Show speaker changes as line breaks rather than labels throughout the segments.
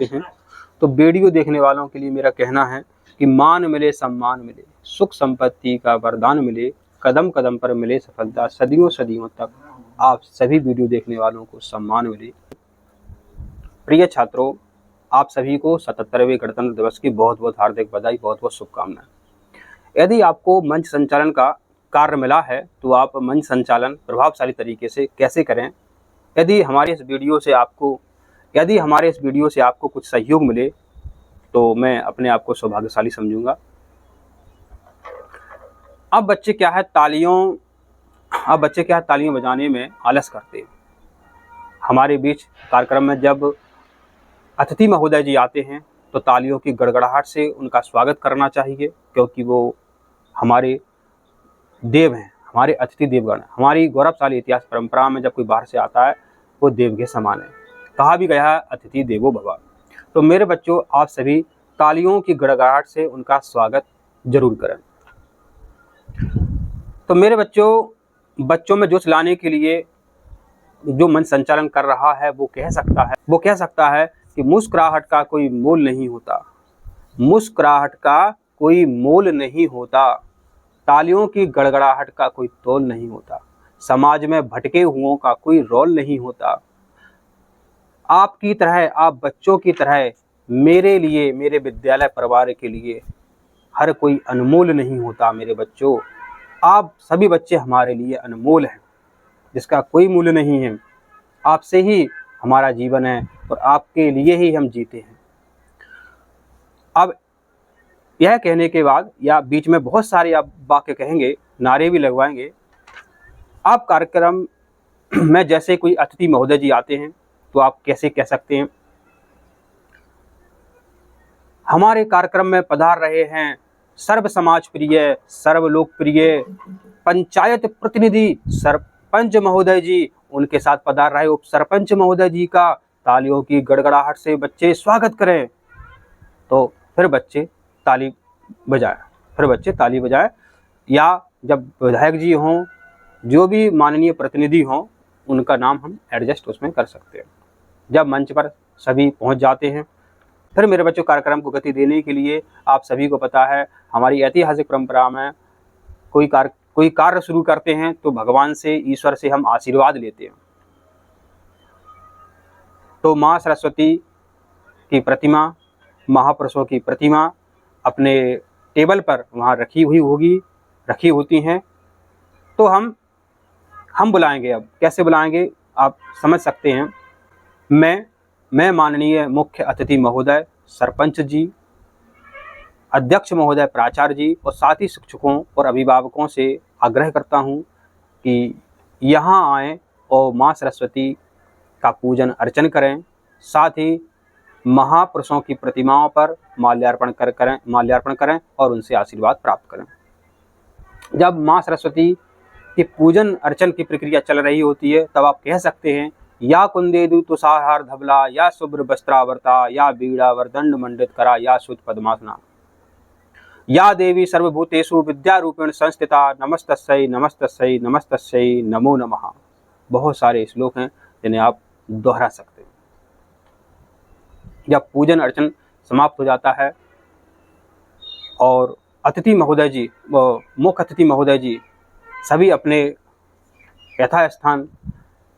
हैं। तो वीडियो देखने वालों के लिए मेरा कहना है कि मान मिले सम्मान मिले, सुख संपत्ति का वरदान मिले, कदम कदम पर मिले सफलता, सदियों सदियों तक आप सभी वीडियो देखने वालों को सम्मान मिले। प्रिय छात्रों, आप सभी को 77वें गणतंत्र दिवस की बहुत बहुत हार्दिक बधाई, बहुत बहुत शुभकामनाएं। यदि आपको मंच संचालन का कार्य मिला है तो आप मंच संचालन प्रभावशाली तरीके से कैसे करें, यदि हमारे इस वीडियो से आपको कुछ सहयोग मिले तो मैं अपने आप को सौभाग्यशाली समझूंगा। अब बच्चे क्या है तालियों बजाने में आलस करते हैं। हमारे बीच कार्यक्रम में जब अतिथि महोदय जी आते हैं तो तालियों की गड़गड़ाहट से उनका स्वागत करना चाहिए, क्योंकि वो हमारे देव हैं, हमारे अतिथि देवगण। हमारी गौरवशाली इतिहास परंपरा में जब कोई बाहर से आता है वो देव के समान है। कहा भी गया है अतिथि देवो भव। तो मेरे बच्चों, आप सभी तालियों की गड़गड़ाहट से उनका स्वागत जरूर करें। तो मेरे बच्चों में जोश लाने के लिए जो मंच संचालन कर रहा है वो कह सकता है कि मुस्कुराहट का कोई मोल नहीं होता, मुस्कुराहट का कोई मोल नहीं होता, तालियों की गड़गड़ाहट का कोई तोल नहीं होता, समाज में भटके हुओं का कोई रोल नहीं होता। आपकी तरह, आप बच्चों की तरह मेरे लिए, मेरे विद्यालय परिवार के लिए हर कोई अनमोल नहीं होता। मेरे बच्चों, आप सभी बच्चे हमारे लिए अनमोल हैं, जिसका कोई मूल्य नहीं है। आपसे ही हमारा जीवन है और आपके लिए ही हम जीते हैं। अब यह कहने के बाद या बीच में बहुत सारे आप वाक्य कहेंगे, नारे भी लगवाएंगे। आप कार्यक्रम में जैसे कोई अतिथि महोदय जी आते हैं तो आप कैसे कह सकते हैं, हमारे कार्यक्रम में पधार रहे हैं सर्व समाज प्रिय, सर्व लोकप्रिय पंचायत प्रतिनिधि सरपंच महोदय जी, उनके साथ पधार रहे उप सरपंच महोदय जी का तालियों की गड़गड़ाहट से बच्चे स्वागत करें। तो फिर बच्चे ताली बजाएं। या जब विधायक जी हों, जो भी माननीय प्रतिनिधि हों, उनका नाम हम एडजस्ट उसमें कर सकते हैं। जब मंच पर सभी पहुंच जाते हैं, फिर मेरे बच्चों कार्यक्रम को गति देने के लिए आप सभी को पता है हमारी ऐतिहासिक परंपरा में कोई कार्य शुरू करते हैं तो भगवान से, ईश्वर से हम आशीर्वाद लेते हैं। तो माँ सरस्वती की प्रतिमा, महापुरुषों की प्रतिमा अपने टेबल पर वहाँ रखी होती हैं। तो हम बुलाएंगे। अब कैसे बुलाएंगे आप समझ सकते हैं। मैं माननीय मुख्य अतिथि महोदय सरपंच जी, अध्यक्ष महोदय प्राचार्य जी और साथ ही शिक्षकों और अभिभावकों से आग्रह करता हूं कि यहाँ आएँ और माँ सरस्वती का पूजन अर्चन करें, साथ ही महापुरुषों की प्रतिमाओं पर माल्यार्पण करें और उनसे आशीर्वाद प्राप्त करें। जब माँ सरस्वती की पूजन अर्चन की प्रक्रिया चल रही होती है तब आप कह सकते हैं, या कुंदेदु तुषारहार धवला, या शुभ्र वस्त्रावर्ता, या बीड़ा वरदंड मंडित करा, या शुद्ध पद्मासना, या देवी सर्वभूतेषु विद्यारूपेण संस्थिता, नमस्तस्यै नमस्तस्यै नमस्तस्यै नमो नमः। बहुत सारे श्लोक हैं जिन्हें आप दोहरा सकते हैं। जब पूजन अर्चन समाप्त हो जाता है और मुख्य अतिथि महोदय जी सभी अपने यथास्थान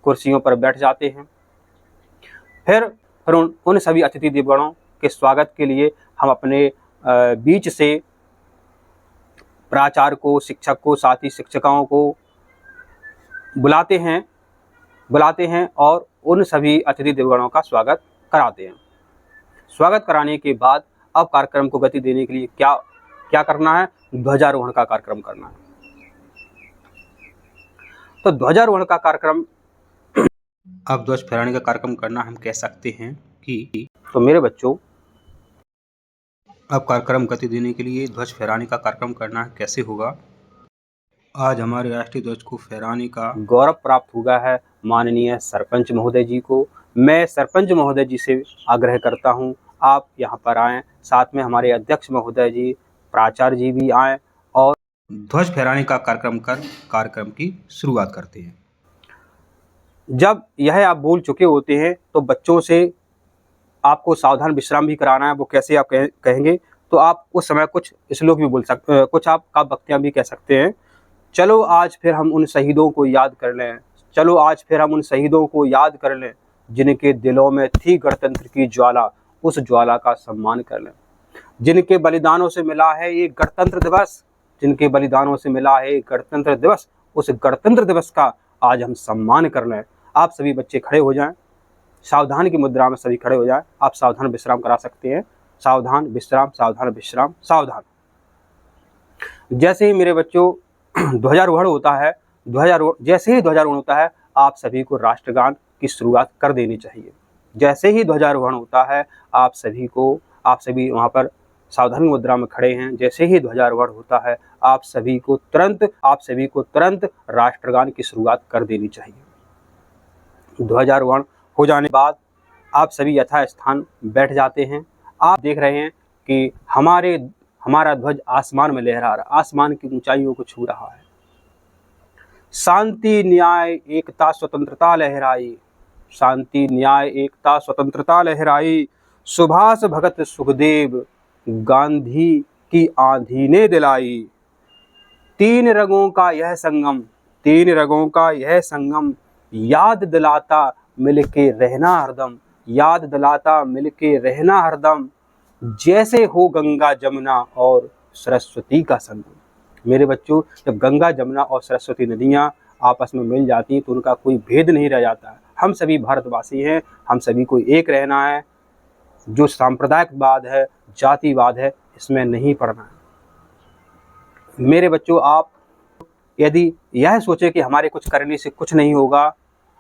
कुर्सियों पर बैठ जाते हैं, फिर उन सभी अतिथि देवगणों के स्वागत के लिए हम अपने बीच से प्राचार्य को, शिक्षक को, साथ ही शिक्षिकाओं को बुलाते हैं और उन सभी अतिथि देवगणों का स्वागत कराते हैं। स्वागत कराने के बाद अब कार्यक्रम को गति देने के लिए क्या करना है, ध्वजारोहण का कार्यक्रम करना है। तो ध्वजारोहण का कार्यक्रम, अब ध्वज फहराने का कार्यक्रम करना हम कह सकते हैं कि, तो मेरे बच्चों, अब कार्यक्रम गति देने के लिए ध्वज फहराने का कार्यक्रम करना है। कैसे होगा, आज हमारे राष्ट्रीय ध्वज को फहराने का गौरव प्राप्त हुआ है माननीय सरपंच महोदय जी को। मैं सरपंच महोदय जी से आग्रह करता हूं आप यहां पर आएँ, साथ में हमारे अध्यक्ष महोदय जी, प्राचार्य जी भी आएँ और ध्वज फहराने का कार्यक्रम कर कार्यक्रम की शुरुआत करते हैं। जब यह आप बोल चुके होते हैं तो बच्चों से आपको सावधान विश्राम भी कराना है। वो कैसे आप कहेंगे, तो आप उस समय कुछ श्लोक भी बोल सकते, कुछ आप काव्य भक्तियाँ भी कह सकते हैं। चलो आज फिर हम उन शहीदों को याद कर लें, चलो आज फिर हम उन शहीदों को याद कर लें, जिनके दिलों में थी गणतंत्र की ज्वाला, उस ज्वाला का सम्मान कर लें। जिनके बलिदानों से मिला है ये गणतंत्र दिवस, जिनके बलिदानों से मिला है गणतंत्र दिवस, उस गणतंत्र दिवस का आज हम सम्मान कर लें। आप सभी बच्चे खड़े हो जाएं, सावधान की मुद्रा में सभी खड़े हो जाएं। आप सावधान विश्राम करा सकते हैं। सावधान विश्राम, सावधान विश्राम, सावधान। जैसे ही मेरे बच्चों ध्वजारोहण होता है, जैसे ही ध्वजारोहण होता है, आप सभी को राष्ट्रगान की शुरुआत कर देनी चाहिए। जैसे ही ध्वजारोहण होता है, आप सभी वहाँ पर सावधान मुद्रा में खड़े हैं। जैसे ही ध्वजारोहण होता है, आप सभी को तुरंत राष्ट्रगान की शुरुआत कर देनी चाहिए। ध्वजारोहण हो जाने के बाद आप सभी यथास्थान बैठ जाते हैं। आप देख रहे हैं कि हमारा ध्वज आसमान में लहरा रहा, आसमान की ऊंचाइयों को छू रहा है। शांति न्याय एकता स्वतंत्रता लहराई, शांति न्याय एकता स्वतंत्रता लहराई, सुभाष भगत सुखदेव गांधी की आंधी ने दिलाई। तीन रंगों का यह संगम, याद दिलाता मिलके रहना हरदम, याद दिलाता मिलके रहना हरदम, जैसे हो गंगा जमुना और सरस्वती का संगम। मेरे बच्चों, जब गंगा जमुना और सरस्वती नदियाँ आपस में मिल जाती हैं तो उनका कोई भेद नहीं रह जाता है। हम सभी भारतवासी हैं, हम सभी को एक रहना है। जो सांप्रदायिकवाद है, जातिवाद है, इसमें नहीं पड़ना है। मेरे बच्चों, आप यदि यह सोचे कि हमारे कुछ करने से कुछ नहीं होगा,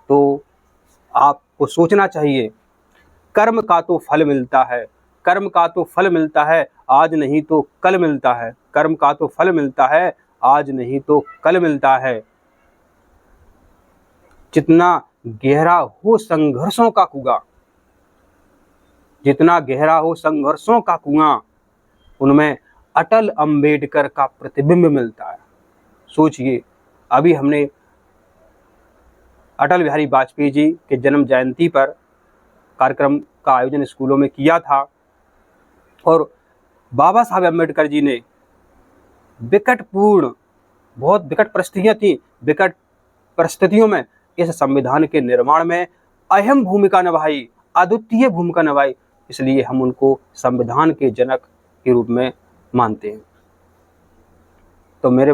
तो आपको सोचना चाहिए, कर्म का तो फल मिलता है, कर्म का तो फल मिलता है, आज नहीं तो कल मिलता है, कर्म का तो फल मिलता है, आज नहीं तो कल मिलता है। जितना गहरा हो संघर्षों का कुआं, जितना गहरा हो संघर्षों का कुआं, उनमें अटल अंबेडकर का प्रतिबिंब मिलता है। सोचिए, अभी हमने अटल बिहारी वाजपेयी जी के जन्म जयंती पर कार्यक्रम का आयोजन स्कूलों में किया था और बाबा साहब अम्बेडकर जी ने बहुत विकट परिस्थितियाँ थी, विकट परिस्थितियों में इस संविधान के निर्माण में अहम भूमिका निभाई, अद्वितीय भूमिका निभाई। इसलिए हम उनको संविधान के जनक के रूप में मानते हैं। तो मेरे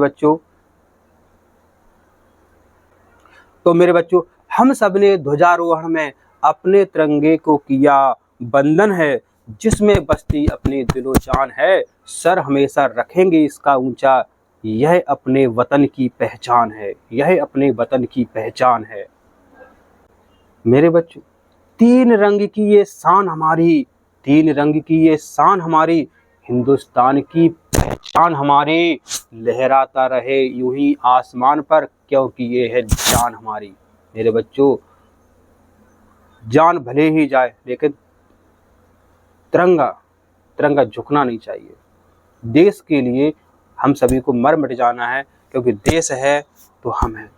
बच्चों, हम सब ने ध्वजारोहण में अपने तिरंगे को किया बंधन है, जिसमें बसती अपनी दिलो जान है, सर हमेशा रखेंगे इसका ऊंचा, यह अपने वतन की पहचान है, यह अपने वतन की पहचान है। मेरे बच्चों, तीन रंग की ये शान हमारी, हिंदुस्तान की पहचान हमारी, लहराता रहे यूं ही आसमान पर, क्योंकि ये है जान हमारी। मेरे बच्चों, जान भले ही जाए, लेकिन तिरंगा झुकना नहीं चाहिए। देश के लिए हम सभी को मर मिट जाना है, क्योंकि देश है तो हम हैं।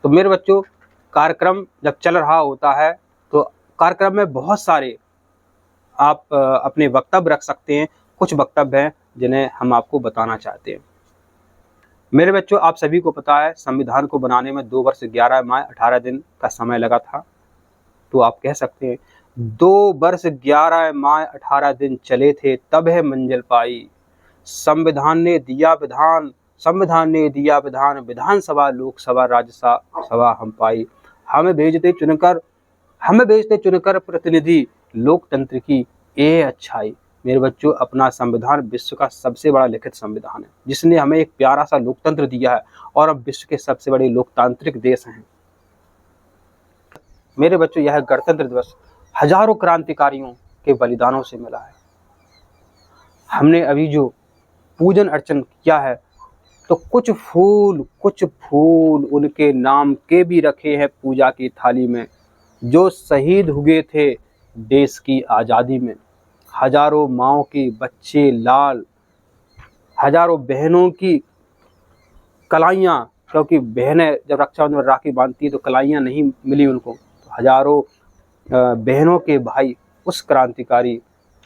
तो मेरे बच्चों, कार्यक्रम जब चल रहा होता है तो कार्यक्रम में बहुत सारे आप अपने वक्तव्य रख सकते हैं। कुछ वक्तव्य हैं जिन्हें हम आपको बताना चाहते हैं। मेरे बच्चों, आप सभी को पता है, संविधान को बनाने में 2 वर्ष 11 माह 18 दिन का समय लगा था। तो आप कह सकते हैं 2 वर्ष 11 माह 18 दिन चले थे, तब है मंजिल पाई। संविधान ने दिया विधान, विधानसभा लोकसभा राज्यसभा हम पाई। हमें भेजते चुनकर प्रतिनिधि, लोकतंत्र की ये अच्छाई। मेरे बच्चों, अपना संविधान विश्व का सबसे बड़ा लिखित संविधान है, जिसने हमें एक प्यारा सा लोकतंत्र दिया है और अब विश्व के सबसे बड़े लोकतांत्रिक देश हैं। मेरे बच्चों, यह गणतंत्र दिवस हजारों क्रांतिकारियों के बलिदानों से मिला है। हमने अभी जो पूजन अर्चन किया है, तो कुछ फूल उनके नाम के भी रखे हैं पूजा की थाली में, जो शहीद हुए थे देश की आज़ादी में। हजारों माँओं के बच्चे लाल, हजारों बहनों की कलाइयाँ, क्योंकि बहनें जब रक्षाबंधन में राखी बांधती है तो कलाइयाँ नहीं मिली उनको, तो हजारों बहनों के भाई उस क्रांतिकारी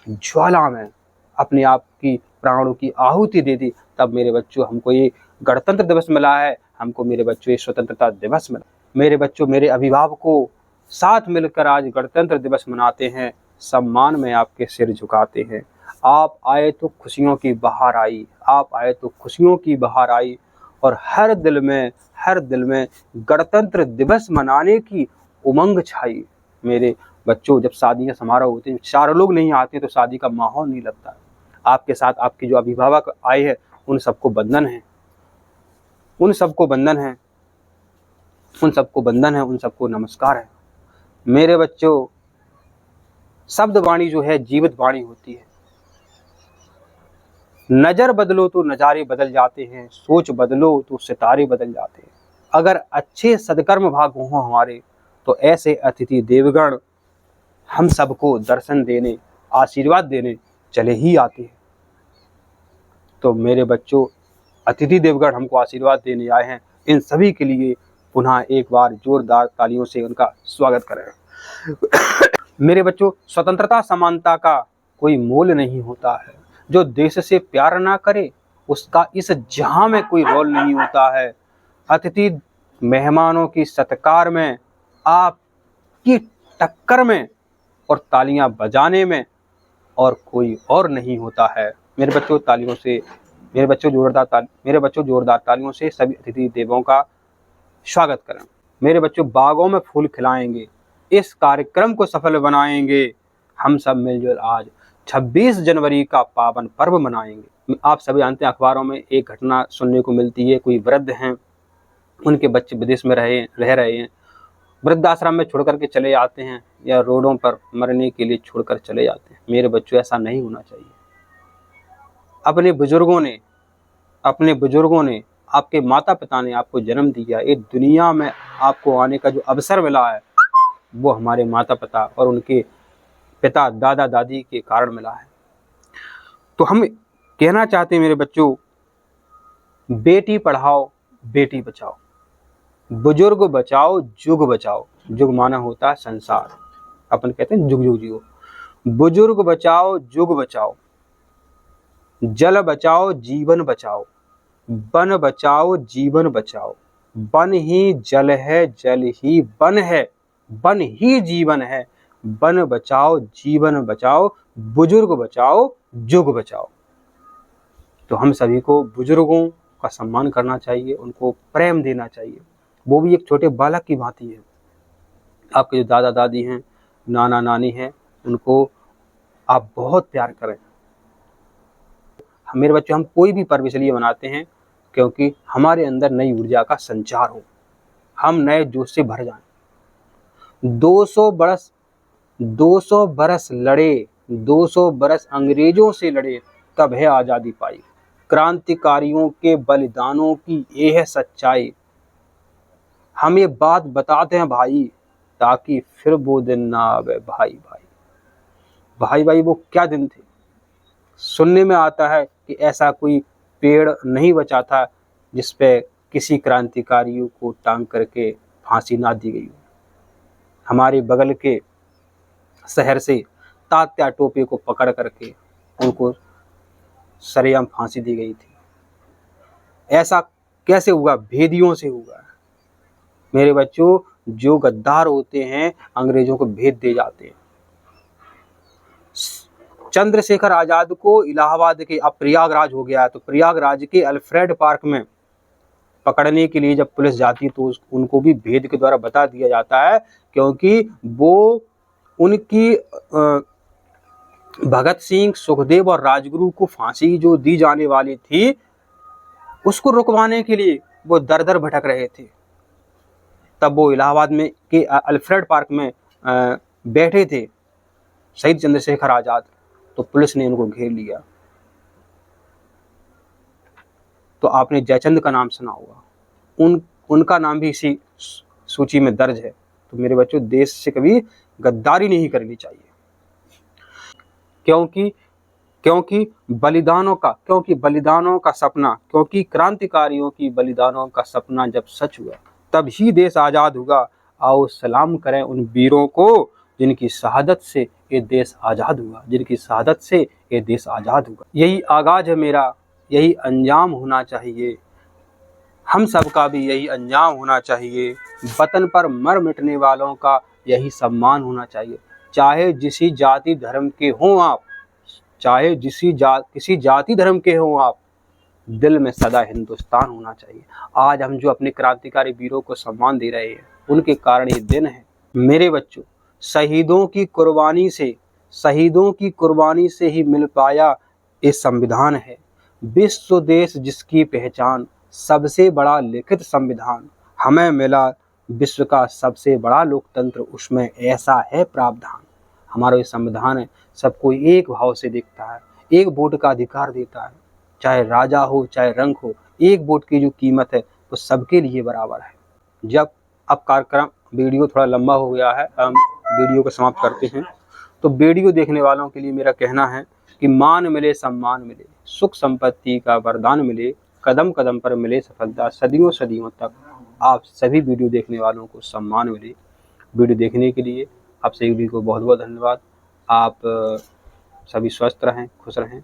ज्वाला में अपने आप की प्राणों की आहुति दे दी, तब मेरे बच्चों हमको ये गणतंत्र दिवस मिला है, हमको मेरे बच्चों ये स्वतंत्रता दिवस मिला। मेरे बच्चों, मेरे अभिभावकों साथ मिलकर आज गणतंत्र दिवस मनाते हैं, सम्मान में आपके सिर झुकाते हैं। आप आए तो खुशियों की बहार आई, आप आए तो खुशियों की बहार आई, और हर दिल में गणतंत्र दिवस मनाने की उमंग छाई। मेरे बच्चों, जब शादियाँ समारोह होते हैं, 4 लोग नहीं आते तो शादी का माहौल नहीं लगता। आपके साथ आपके जो अभिभावक आए हैं उन सबको बंधन है, उन सबको बंधन है, उन सबको बंधन है, उन सबको नमस्कार है। मेरे बच्चों, शब्द वाणी जो है जीवित वाणी होती है। नजर बदलो तो नजारे बदल जाते हैं, सोच बदलो तो सितारे बदल जाते हैं। अगर अच्छे सदकर्म भाग हों हमारे, तो ऐसे अतिथि देवगण हम सबको दर्शन देने, आशीर्वाद देने चले ही आते हैं। तो मेरे बच्चों, अतिथि देवगण हमको आशीर्वाद देने आए हैं, इन सभी के लिए पुनः एक बार जोरदार तालियों से उनका स्वागत करें। मेरे बच्चों, स्वतंत्रता समानता का कोई मोल नहीं होता है। जो देश से प्यार ना करे उसका इस जहां में कोई रोल नहीं होता है। अतिथि मेहमानों की सत्कार में, आपकी टक्कर में और तालियां बजाने में और कोई और नहीं होता है। मेरे बच्चों, तालियों से मेरे बच्चों जोरदार तालियों से सभी अतिथि देवों का स्वागत करें। मेरे बच्चों, बागों में फूल खिलाएंगे, इस कार्यक्रम को सफल बनाएंगे। हम सब मिलजुल आज 26 जनवरी का पावन पर्व मनाएंगे। आप सभी जानते हैं, अखबारों में एक घटना सुनने को मिलती है, कोई वृद्ध हैं, उनके बच्चे विदेश में रह रहे हैं, वृद्धाश्रम में छोड़ करके चले जाते हैं या रोडों पर मरने के लिए छोड़कर चले जाते हैं। मेरे बच्चों, ऐसा नहीं होना चाहिए। अपने बुजुर्गों ने, आपके माता पिता ने आपको जन्म दिया, एक दुनिया में आपको आने का जो अवसर मिला है वो हमारे माता पिता और उनके पिता दादा दादी के कारण मिला है। तो हम कहना चाहते हैं मेरे बच्चों, बेटी पढ़ाओ बेटी बचाओ, बुजुर्ग बचाओ जुग बचाओ। जुग माना होता है संसार, अपन कहते हैं जुग जुग जियो। बुजुर्ग बचाओ जुग बचाओ, जल बचाओ जीवन बचाओ, वन बचाओ जीवन बचाओ। वन ही जल है, जल ही वन है, वन ही जीवन है। वन बचाओ जीवन बचाओ, बुजुर्ग बचाओ जुग बचाओ। तो हम सभी को बुजुर्गों का सम्मान करना चाहिए, उनको प्रेम देना चाहिए। वो भी एक छोटे बालक की भांति है। आपके जो दादा दादी हैं, नाना नानी हैं, उनको आप बहुत प्यार करें। मेरे बच्चों, हम कोई भी पर्व इसलिए मनाते हैं क्योंकि हमारे अंदर नई ऊर्जा का संचार हो, हम नए जोश से भर जाएं। 200 बरस लड़े, 200 बरस अंग्रेजों से लड़े, तब है आज़ादी पाई। क्रांतिकारियों के बलिदानों की ये है सच्चाई। हम ये बात बताते हैं भाई, ताकि फिर वो दिन ना आवे। भाई भाई वो क्या दिन थे। सुनने में आता है कि ऐसा कोई पेड़ नहीं बचा था जिस पे किसी क्रांतिकारियों को टांग करके फांसी ना दी गई। हमारे बगल के शहर से तात्या टोपे को पकड़ करके उनको सरेआम फांसी दी गई थी। ऐसा कैसे हुआ? भेदियों से हुआ। मेरे बच्चों, जो गद्दार होते हैं अंग्रेजों को भेद दे जाते हैं। चंद्रशेखर आजाद को इलाहाबाद के, अब प्रयागराज हो गया, तो प्रयागराज के अल्फ्रेड पार्क में पकड़ने के लिए जब पुलिस जाती तो उनको भी भेद के द्वारा बता दिया जाता है, क्योंकि वो उनकी भगत सिंह, सुखदेव और राजगुरु को फांसी जो दी जाने वाली थी उसको रुकवाने के लिए वो दर दर भटक रहे थे। तब वो इलाहाबाद में के अल्फ्रेड पार्क में बैठे थे शहीद चंद्रशेखर आजाद, तो पुलिस ने उनको घेर लिया। तो आपने जयचंद का नाम सुना होगा, उनका नाम भी इसी सूची में दर्ज है। तो मेरे बच्चों, देश से कभी गद्दारी नहीं करनी चाहिए, क्योंकि बलिदानों का सपना, क्योंकि क्रांतिकारियों की बलिदानों का सपना जब सच हुआ तब ही देश आज़ाद हुआ। आओ सलाम करें उन वीरों को जिनकी शहादत से ये देश आज़ाद हुआ, जिनकी शहादत से ये देश आज़ाद हुआ। यही आगाज़ है मेरा, यही अंजाम होना चाहिए, हम सबका भी यही अंजाम होना चाहिए। वतन पर मर मिटने वालों का यही सम्मान होना चाहिए। चाहे जिसी जाति धर्म के हों आप, चाहे किसी जाति धर्म के हों आप, दिल में सदा हिंदुस्तान होना चाहिए। आज हम जो अपने क्रांतिकारी वीरों को सम्मान दे रहे हैं, उनके कारण ये दिन है। मेरे बच्चों, शहीदों की कुर्बानी से ही मिल पाया ये संविधान है। विश्व देश जिसकी पहचान, सबसे बड़ा लिखित संविधान। हमें मिला विश्व का सबसे बड़ा लोकतंत्र, उसमें ऐसा है प्रावधान। हमारा ये संविधान है, सबको एक भाव से देखता है, एक वोट का अधिकार देता है। चाहे राजा हो चाहे रंक हो, एक वोट की जो कीमत है वो सबके लिए बराबर है। जब अब कार्यक्रम वीडियो थोड़ा लंबा हो गया है, हम वीडियो को समाप्त करते हैं। तो वीडियो देखने वालों के लिए मेरा कहना है कि मान मिले सम्मान मिले, सुख संपत्ति का वरदान मिले, कदम कदम पर मिले सफलता, सदियों सदियों तक आप सभी वीडियो देखने वालों को सम्मान मिले। वीडियो देखने के लिए आप सभी को बहुत बहुत धन्यवाद। आप सभी स्वस्थ रहें, खुश रहें।